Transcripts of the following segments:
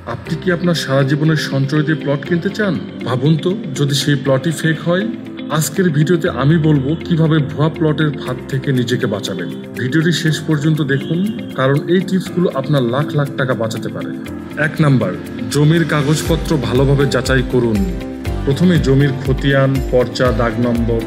আপনি কি আপনার সারা জীবনের সঞ্চয় দিয়ে প্লট কিনতে চান? ভাবুন তো, যদি সেই প্লটই ফেক হয়। আজকের ভিডিওতে আমি বলবো কিভাবে ভুয়া প্লটের ফাঁদ থেকে নিজেকে বাঁচাবেন। ভিডিওটি শেষ পর্যন্ত দেখুন, কারণ এই টিপসগুলো আপনার লাখ লাখ টাকা বাঁচাতে পারে। 1 নাম্বার, জমির কাগজপত্র ভালোভাবে যাচাই করুন। প্রথমে জমির খতিয়ান, পর্চা, দাগ নম্বর,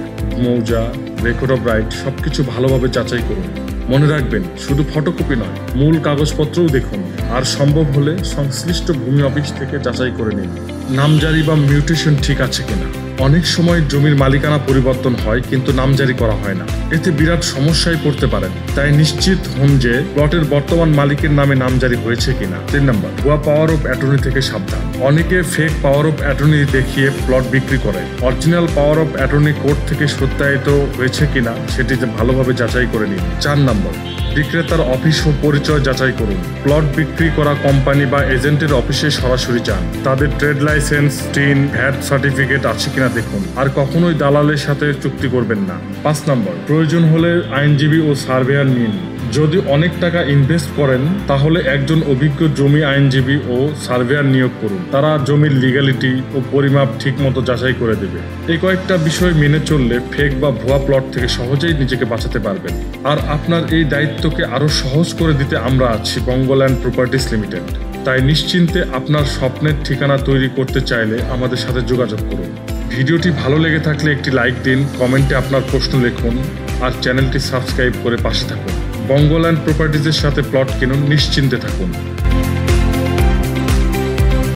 মৌজা, রেকর্ড অফ রাইট সবকিছু ভালোভাবে যাচাই করুন। মনে রাখবেন, শুধু ফটোকপি নয়, মূল কাগজপত্রও দেখুন। আর সম্ভব হলে সংশ্লিষ্ট ভূমি অফিস থেকে যাচাই করে নিন নামজারি বা মিউটেশন ঠিক আছে কিনা। অনেক সময় জমির মালিকানা পরিবর্তন হয় কিন্তু নামজারি করা হয় না, এতে বিরাট সমস্যায় পড়তে পারেন। তাই নিশ্চিত হন যে প্লটের বর্তমান মালিকের নামে নামজারি হয়েছে কিনা। 3 নম্বর, ভুয়া পাওয়ার অফ অ্যাটর্নি থেকে সাবধান। অনেকে ফেক পাওয়ার অফ অ্যাটর্নি দেখিয়ে প্লট বিক্রি করে। Original power of attorney court থেকে সত্যায়িত হয়েছে কিনা সেটি ভালোভাবে যাচাই করে নিন। 4 নম্বর, বিক্রেতার অফিস ও পরিচয় যাচাই করুন। প্লট বিক্রি করা কোম্পানি বা এজেন্টের অফিসে সরাসরি যান। তাদের trade licence, tin, VAT certificate আছে কিনা দেখুন। আর কখনোই দালালের সাথে চুক্তি করবেন না। 5 নম্বর, প্রয়োজন হলে আইনজীবী ও সার্ভেয়ার নিন। যদি অনেক টাকা ইনভেস্ট করেন তাহলে একজন অভিজ্ঞ জমি আইনজীবী ও সার্ভেয়ার নিয়োগ করুন। তারা জমির লিগ্যালিটি ও পরিমাপ ঠিকমতো যাচাই করে দেবে। এই কয়েকটা বিষয় মেনে চললে ফেক বা ভুয়া প্লট থেকে সহজেই নিজেকে বাঁচাতে পারবেন। আর আপনার এই দায়িত্বকে আরো সহজ করে দিতে আমরা আছি বঙ্গল্যান্ড প্রপার্টিস লিমিটেড। তাই নিশ্চিন্তে আপনার স্বপ্নের ঠিকানা তৈরি করতে চাইলে আমাদের সাথে যোগাযোগ করুন। ভিডিওটি ভালো লেগে থাকলে একটি লাইক দিন, কমেন্টে আপনার প্রশ্ন লিখুন, আর চ্যানেলটি সাবস্ক্রাইব করে পাশে থাকুন। বঙ্গল্যান্ড প্রপার্টিজের সাথে প্লট কিনুন, নিশ্চিন্তে থাকুন।